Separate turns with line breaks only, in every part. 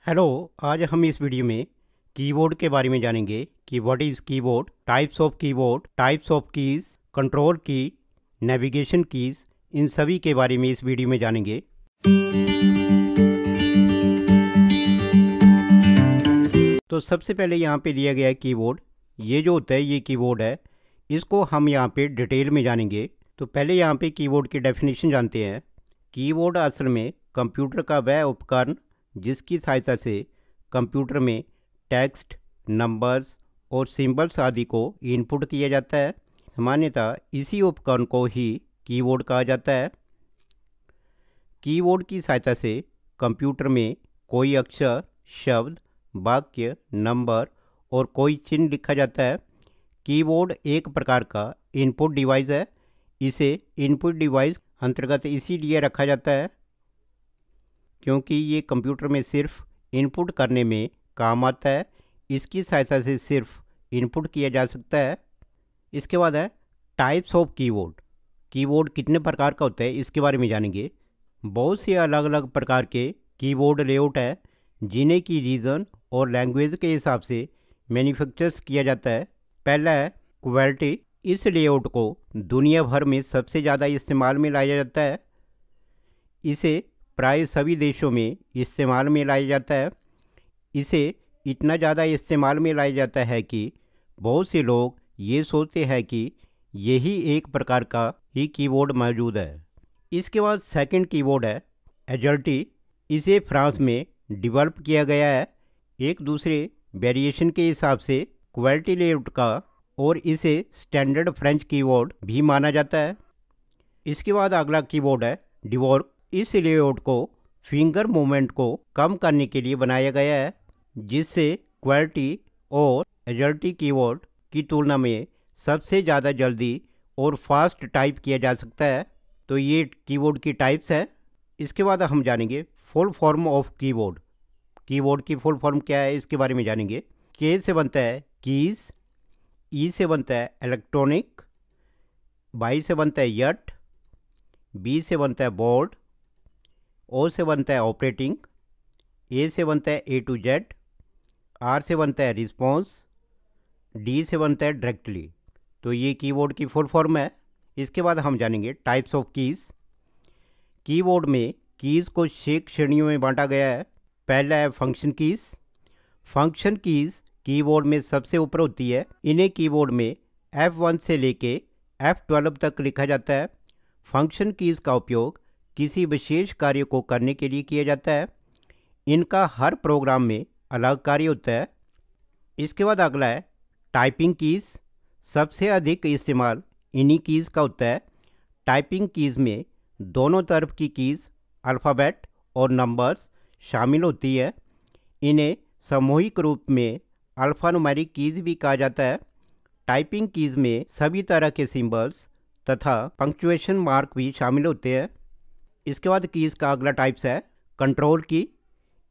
Hello. आज हम इस वीडियो में कीबोर्ड के बारे में जानेंगे कि what is keyboard, types of keys, control की, नेविगेशन कीज़, इन सभी के बारे में इस वीडियो में जानेंगे। तो सबसे पहले यहाँ पे दिया गया है कीबोर्ड। ये जो होता है ये कीबोर्ड है, इसको हम यहाँ पे डिटेल में जानेंगे। तो पहले यहाँ पे कीबोर्ड की डेफिनेशन जानते हैं। कीबोर्ड असल में कंप्यूटर का वह उपकरण जिसकी सहायता से कंप्यूटर में टेक्स्ट, नंबर्स और सिंबल्स आदि को इनपुट किया जाता है। सामान्यतः इसी उपकरण को ही कीबोर्ड कहा जाता है। कीबोर्ड की सहायता से कंप्यूटर में कोई अक्षर, शब्द, वाक्य, नंबर और कोई चिन्ह लिखा जाता है। कीबोर्ड एक प्रकार का इनपुट डिवाइस है। इसे इनपुट डिवाइस अंतर्गत इसीलिए रखा जाता है क्योंकि ये कंप्यूटर में सिर्फ इनपुट करने में काम आता है। इसकी सहायता से सिर्फ इनपुट किया जा सकता है। इसके बाद है टाइप्स ऑफ कीबोर्ड। कीबोर्ड कितने प्रकार का होता है इसके बारे में जानेंगे। बहुत से अलग अलग प्रकार के कीबोर्ड लेआउट है जिन्हें की रीजन और लैंग्वेज के हिसाब से मैन्युफैक्चर्स किया जाता है। पहला है क्वालिटी। इस लेआउट को दुनिया भर में सबसे ज़्यादा इस्तेमाल में लाया जाता है। इसे प्राय सभी देशों में इस्तेमाल में लाया जाता है। इसे इतना ज़्यादा इस्तेमाल में लाया जाता है कि बहुत से लोग ये सोचते हैं कि यही एक प्रकार का ही कीबोर्ड मौजूद है। इसके बाद सेकंड कीबोर्ड है एजल्टी। इसे फ्रांस में डेवलप किया गया है एक दूसरे वेरिएशन के हिसाब से क्वालिटी लेआउट का, और इसे स्टैंडर्ड फ्रेंच कीबोर्ड भी माना जाता है। इसके बाद अगला कीबोर्ड है डिवॉर्क। इस लेआउट को फिंगर मूवमेंट को कम करने के लिए बनाया गया है जिससे क्वालिटी और एजल्टी कीबोर्ड की तुलना में सबसे ज़्यादा जल्दी और फास्ट टाइप किया जा सकता है। तो ये कीबोर्ड की टाइप्स है। इसके बाद हम जानेंगे full form of keyboard. Keyboard की फुल फॉर्म क्या है इसके बारे में जानेंगे। के से बनता है कीज़, ई से बनता है इलेक्ट्रॉनिक, वाई से बनता है यट, बी से बनता है बोर्ड, ओ से बनता है ऑपरेटिंग, ए से बनता है ए टू जेड, आर से बनता है रिस्पॉन्स, डी से बनता है डायरेक्टली। तो ये कीबोर्ड की फुल फॉर्म है। इसके बाद हम जानेंगे टाइप्स ऑफ कीज़। कीबोर्ड में कीज़ को 6 श्रेणियों में बांटा गया है। पहला है function keys. Function keys keyboard में सबसे ऊपर होती है। इन्हें कीबोर्ड में F1 से लेके F12 तक लिखा जाता है। फंक्शन कीज़ का उपयोग किसी विशेष कार्य को करने के लिए किया जाता है। इनका हर प्रोग्राम में अलग कार्य होता है। इसके बाद अगला है टाइपिंग कीज़। सबसे अधिक इस्तेमाल इन्हीं कीज़ का होता है। टाइपिंग कीज़ में दोनों तरफ की कीज़, अल्फ़ाबेट और नंबर्स शामिल होती है। इन्हें सामूहिक रूप में अल्फ़ान्यूमेरिक कीज़ भी कहा जाता है। टाइपिंग कीज़ में सभी तरह के सिंबल्स तथा पंक्चुएशन मार्क भी शामिल होते हैं। इसके बाद कीज़ का अगला टाइप्स है कंट्रोल की।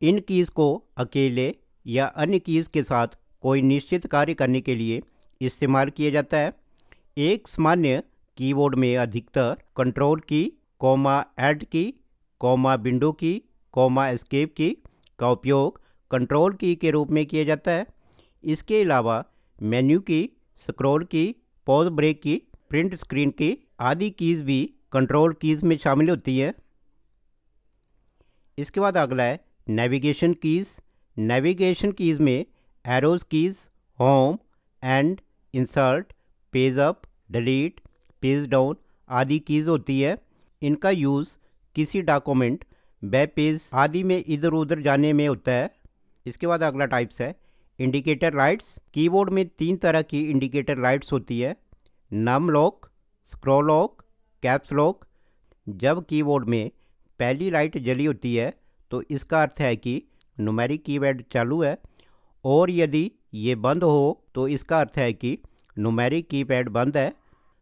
इन कीज़ को अकेले या अन्य कीज़ के साथ कोई निश्चित कार्य करने के लिए इस्तेमाल किया जाता है। एक सामान्य कीबोर्ड में अधिकतर कंट्रोल की, ऐड की, विंडो की, एस्केप की का उपयोग कंट्रोल की के रूप में किया जाता है। इसके अलावा मेन्यू की, स्क्रॉल की, पॉज ब्रेक की, प्रिंट स्क्रीन की आदि कीज़ भी कंट्रोल कीज़ में शामिल होती हैं। इसके बाद अगला है नेविगेशन कीज़। नेविगेशन कीज़ में arrows keys, home, and, insert, page up, delete, page down आदि कीज़ होती है। इनका यूज़ किसी डॉक्यूमेंट, वेब पेज आदि में इधर उधर जाने में होता है। इसके बाद अगला टाइप्स है इंडिकेटर लाइट्स। कीबोर्ड में 3 तरह की इंडिकेटर लाइट्स होती है, num lock, scroll lock, caps lock. जब कीबोर्ड में पहली लाइट जली होती है तो इसका अर्थ है कि न्यूमेरिक कीपैड चालू है, और यदि ये बंद हो तो इसका अर्थ है कि न्यूमेरिक कीपैड बंद है।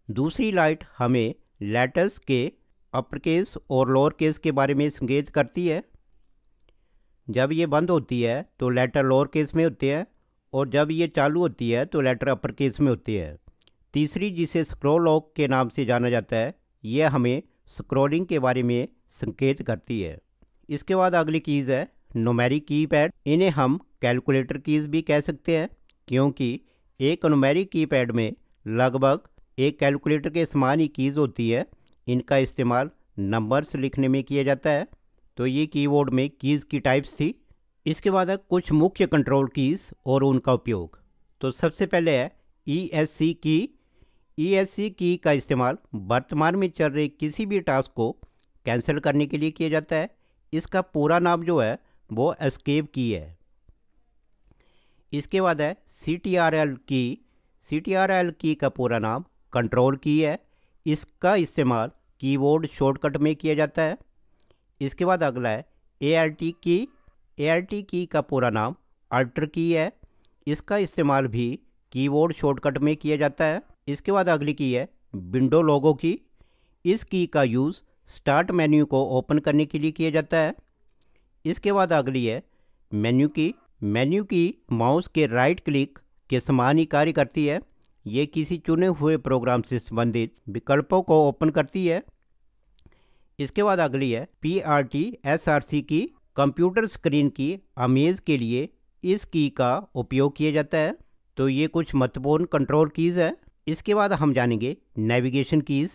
दूसरी लाइट हमें लेटर्स के अपर केस और लोअर केस के बारे में संकेत करती है। जब ये बंद होती है तो लेटर लोअर केस में होते हैं, और जब ये चालू होती है तो लेटर अपर केस में होती है। तीसरी, जिसे स्क्रॉल लॉक के नाम से जाना जाता है, यह हमें स्क्रॉलिंग के बारे में संकेत करती है। इसके बाद अगली कीज़ है न्यूमेरिक कीपैड, इन्हें हम कैलकुलेटर कीज़ भी कह सकते हैं, क्योंकि एक न्यूमेरिक कीपैड में लगभग एक कैलकुलेटर के समान ही कीज़ होती है। इनका इस्तेमाल नंबर्स लिखने में किया जाता है। तो ये कीबोर्ड में कीज़ की टाइप्स थी। इसके बाद है कुछ मुख्य कंट्रोल कीज़ और उनका उपयोग। तो सबसे पहले है ESC की। ESC की का इस्तेमाल वर्तमान में चल रहे किसी भी टास्क को कैंसिल करने के लिए किया जाता है। इसका पूरा नाम जो है वो एस्केप की है। इसके बाद है CTRL की। CTRL की का पूरा नाम कंट्रोल की है। इसका इस्तेमाल कीबोर्ड शॉर्टकट में किया जाता है। इसके बाद अगला है ALT की। ALT की का पूरा नाम अल्टर की है। इसका इस्तेमाल भी कीबोर्ड शॉर्टकट में किया जाता है। इसके बाद अगली की है विंडो लोगो की। इस की का यूज़ स्टार्ट मेन्यू को ओपन करने के लिए किया जाता है। इसके बाद अगली है मेन्यू की। मेन्यू की माउस के राइट क्लिक के समान ही कार्य करती है। ये किसी चुने हुए प्रोग्राम से संबंधित विकल्पों को ओपन करती है। इसके बाद अगली है PRT SRC की। कंप्यूटर स्क्रीन की इमेज के लिए इस की का उपयोग किया जाता है। तो ये कुछ महत्वपूर्ण कंट्रोल कीज़ है। इसके बाद हम जानेंगे नेविगेशन कीज़,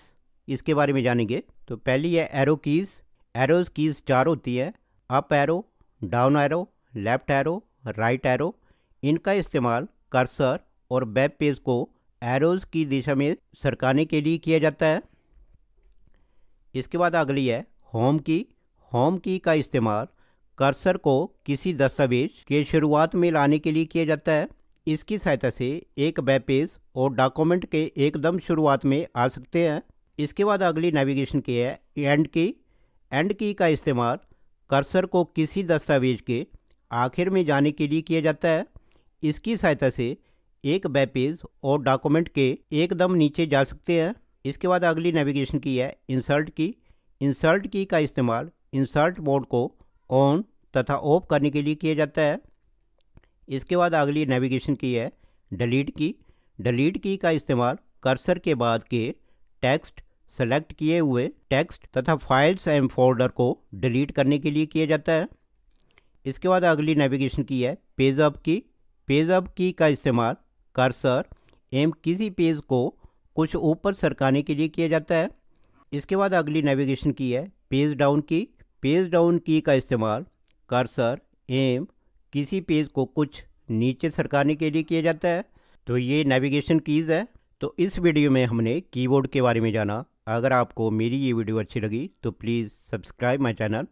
इसके बारे में जानेंगे। तो पहली है एरो कीज़। एरोज़ कीज़ 4 होती है, up arrow, down arrow, left arrow, right arrow. इनका इस्तेमाल कर्सर और वेब पेज को एरोज़ की दिशा में सरकाने के लिए किया जाता है। इसके बाद अगली है होम की। होम की का इस्तेमाल कर्सर को किसी दस्तावेज के शुरुआत में लाने के लिए किया जाता है। इसकी सहायता से एक वेब पेज और डॉक्यूमेंट के एकदम शुरुआत में आ सकते हैं। इसके बाद अगली नेविगेशन की है एंड की। एंड की का इस्तेमाल कर्सर को किसी दस्तावेज के आखिर में जाने के लिए किया जाता है। इसकी सहायता से एक वेब पेज और डॉक्यूमेंट के एकदम नीचे जा सकते हैं। इसके बाद अगली नेविगेशन की है इंसर्ट की। इंसर्ट की का इस्तेमाल इंसर्ट मोड को ऑन तथा ऑफ करने के लिए किया जाता है। इसके बाद अगली नेविगेशन की है डिलीट की। डिलीट की का इस्तेमाल कर्सर के बाद के टेक्स्ट, सेलेक्ट किए हुए टेक्स्ट तथा फाइल्स एंड फोल्डर को डिलीट करने के लिए किया जाता है। इसके बाद अगली नेविगेशन की है पेज अप की। पेज अप की का इस्तेमाल कर्सर एवं किसी पेज को कुछ ऊपर सरकाने के लिए किया जाता है। इसके बाद अगली नेविगेशन की है पेज डाउन की। पेज डाउन की का इस्तेमाल कर्सर एवं किसी पेज को कुछ नीचे सरकाने के लिए किया जाता है। तो ये नेविगेशन कीज़ है। तो इस वीडियो में हमने कीबोर्ड के बारे में जाना। अगर आपको मेरी ये वीडियो अच्छी लगी तो प्लीज़ सब्सक्राइब माय चैनल।